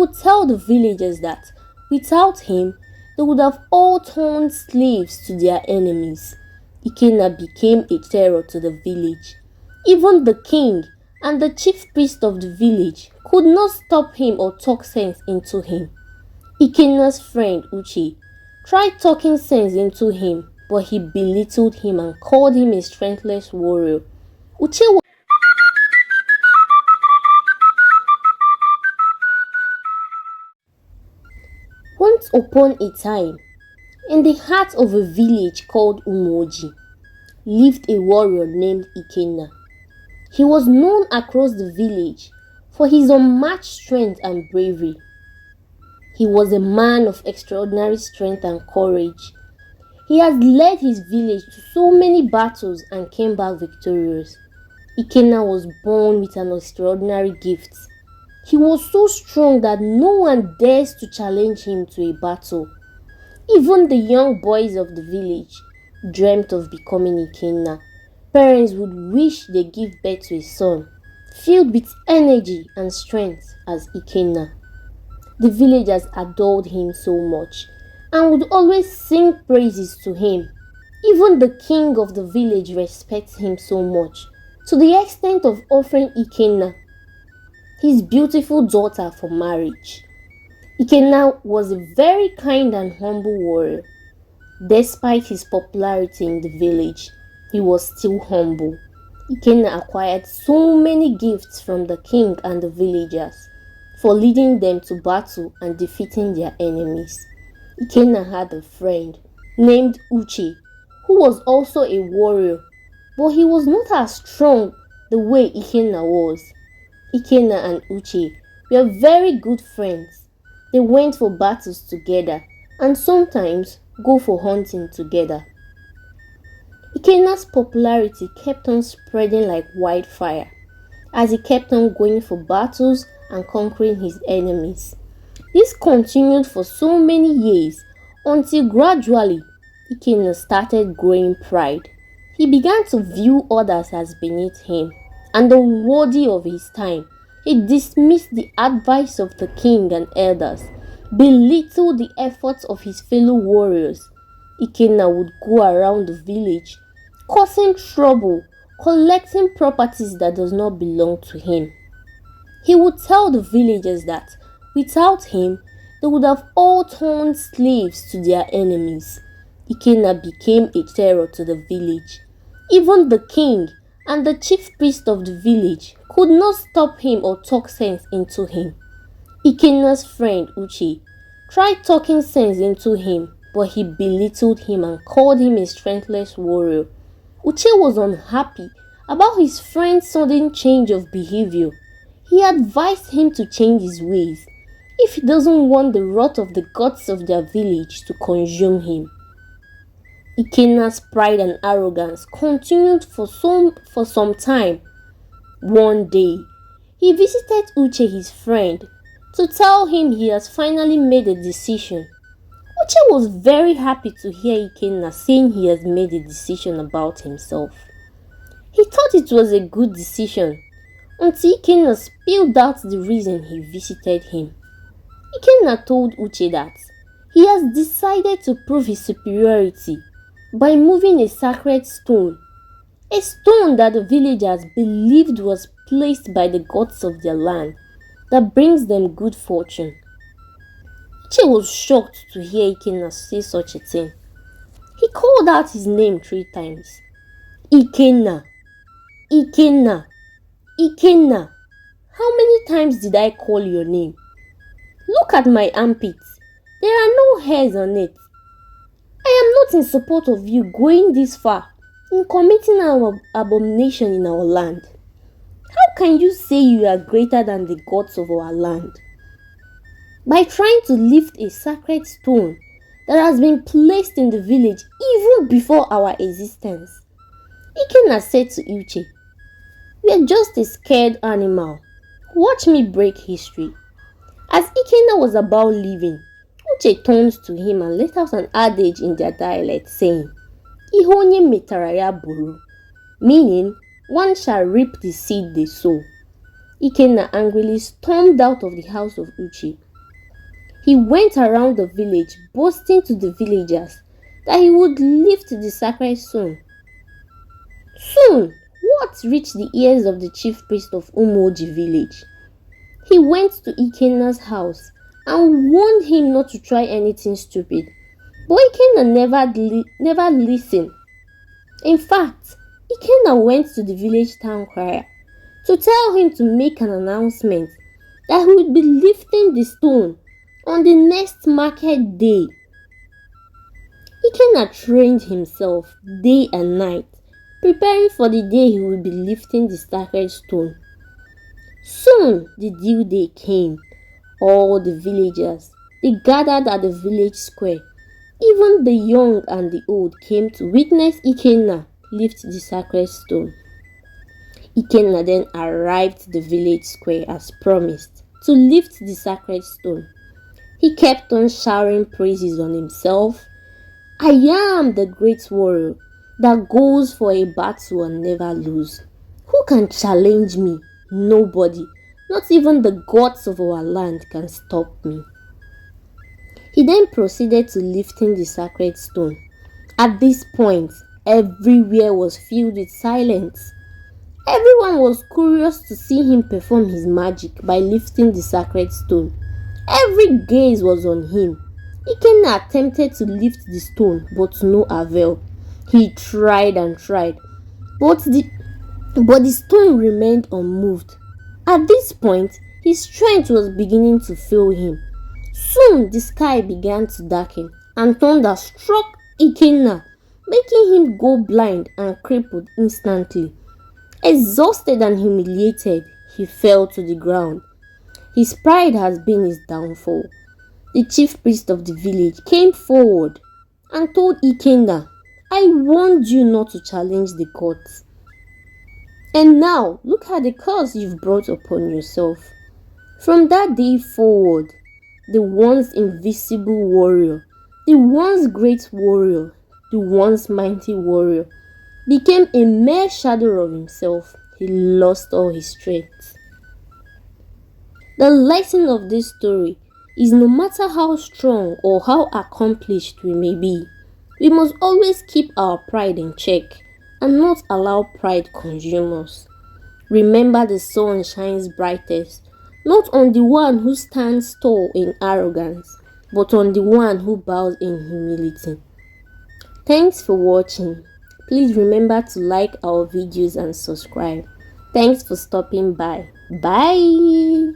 would tell the villagers that without him, they would have all turned slaves to their enemies. Ikena became a terror to the village. Even the king and the chief priest of the village could not stop him or talk sense into him. Ikena's friend Uche tried talking sense into him, but he belittled him and called him a strengthless warrior. Uche was once upon a time, in the heart of a village called Umoji, lived a warrior named Ikena. He was known across the village for his unmatched strength and bravery. He was a man of extraordinary strength and courage. He has led his village to so many battles and came back victorious. Ikena was born with an extraordinary gift. He was so strong that no one dares to challenge him to a battle. Even the young boys of the village dreamt of becoming Ikena. Parents would wish they give birth to a son, filled with energy and strength as Ikena. The villagers adored him so much and would always sing praises to him. Even the king of the village respects him so much, to the extent of offering Ikena, his beautiful daughter, for marriage. Ikena was a very kind and humble warrior. Despite his popularity in the village, he was still humble. Ikena acquired so many gifts from the king and the villagers for leading them to battle and defeating their enemies. Ikena had a friend named Uche, who was also a warrior, but he was not as strong the way Ikena was. Ikena and Uche were very good friends. They went for battles together and sometimes go for hunting together. Ikena's popularity kept on spreading like wildfire as he kept on going for battles and conquering his enemies. This continued for so many years until gradually Ikena started growing pride. He began to view others as beneath him and unworthy of his time. He dismissed the advice of the king and elders, belittled the efforts of his fellow warriors. Ikena would go around the village, causing trouble, collecting properties that does not belong to him. He would tell the villagers that without him, they would have all turned slaves to their enemies. Ikena became a terror to the village. Even the king and the chief priest of the village could not stop him or talk sense into him. Ikena's friend Uche tried talking sense into him, but he belittled him and called him a strengthless warrior. Uche was unhappy about his friend's sudden change of behavior. He advised him to change his ways if he doesn't want the wrath of the gods of their village to consume him. Ikena's pride and arrogance continued for some time. One day, he visited Uche, his friend, to tell him he has finally made a decision. Uche was very happy to hear Ikena saying he has made a decision about himself. He thought it was a good decision until Ikena spilled out the reason he visited him. Ikena told Uche that he has decided to prove his superiority by moving a sacred stone, a stone that the villagers believed was placed by the gods of their land that brings them good fortune. Uche was shocked to hear Ikena say such a thing. He called out his name 3 times. Ikena, Ikena, Ikena. How many times did I call your name? Look at my armpits. There are no hairs on it. I am not in support of you going this far in committing an abomination in our land. How can you say you are greater than the gods of our land? By trying to lift a sacred stone that has been placed in the village even before our existence. Ikena said to Uche, "We are just a scared animal. Watch me break history." As Ikena was about leaving, Uche turned to him and let out an adage in their dialect saying, "Ihe onye metara ya buru," meaning one shall reap the seed they sow. Ikena angrily stormed out of the house of Uche He went around the village boasting to the villagers that he would lift the sacred stone. Soon, words reached the ears of the chief priest of Umoji village. He went to Ikena's house and warned him not to try anything stupid. But Ikena never listened. In fact, Ikena went to the village town crier to tell him to make an announcement that he would be lifting the stone on the next market day. Ikena trained himself day and night, preparing for the day he would be lifting the sacred stone. Soon the due day came. All the villagers, they gathered at the village square. Even the young and the old came to witness Ikena lift the sacred stone. Ikena then arrived at the village square as promised to lift the sacred stone. He kept on showering praises on himself. I am the great warrior that goes for a battle and never lose. Who can challenge me? Nobody. Not even the gods of our land can stop me. He then proceeded to lifting the sacred stone. At this point, everywhere was filled with silence. Everyone was curious to see him perform his magic by lifting the sacred stone. Every gaze was on him. Ikena attempted to lift the stone, but to no avail. He tried and tried, but the stone remained unmoved. At this point, his strength was beginning to fail him. Soon the sky began to darken and thunder struck Ikena, making him go blind and crippled instantly. Exhausted and humiliated, he fell to the ground. His pride has been his downfall. The chief priest of the village came forward and told Ikena, I warned you not to challenge the gods. And now, look at the curse you've brought upon yourself. From that day forward, the once invisible warrior, the once great warrior, the once mighty warrior, became a mere shadow of himself. He lost all his strength. The lesson of this story is no matter how strong or how accomplished we may be, we must always keep our pride in check and not allow pride consume us. Remember, the sun shines brightest not on the one who stands tall in arrogance, but on the one who bows in humility. Thanks for watching. Please remember to like our videos and subscribe. Thanks for stopping by. Bye.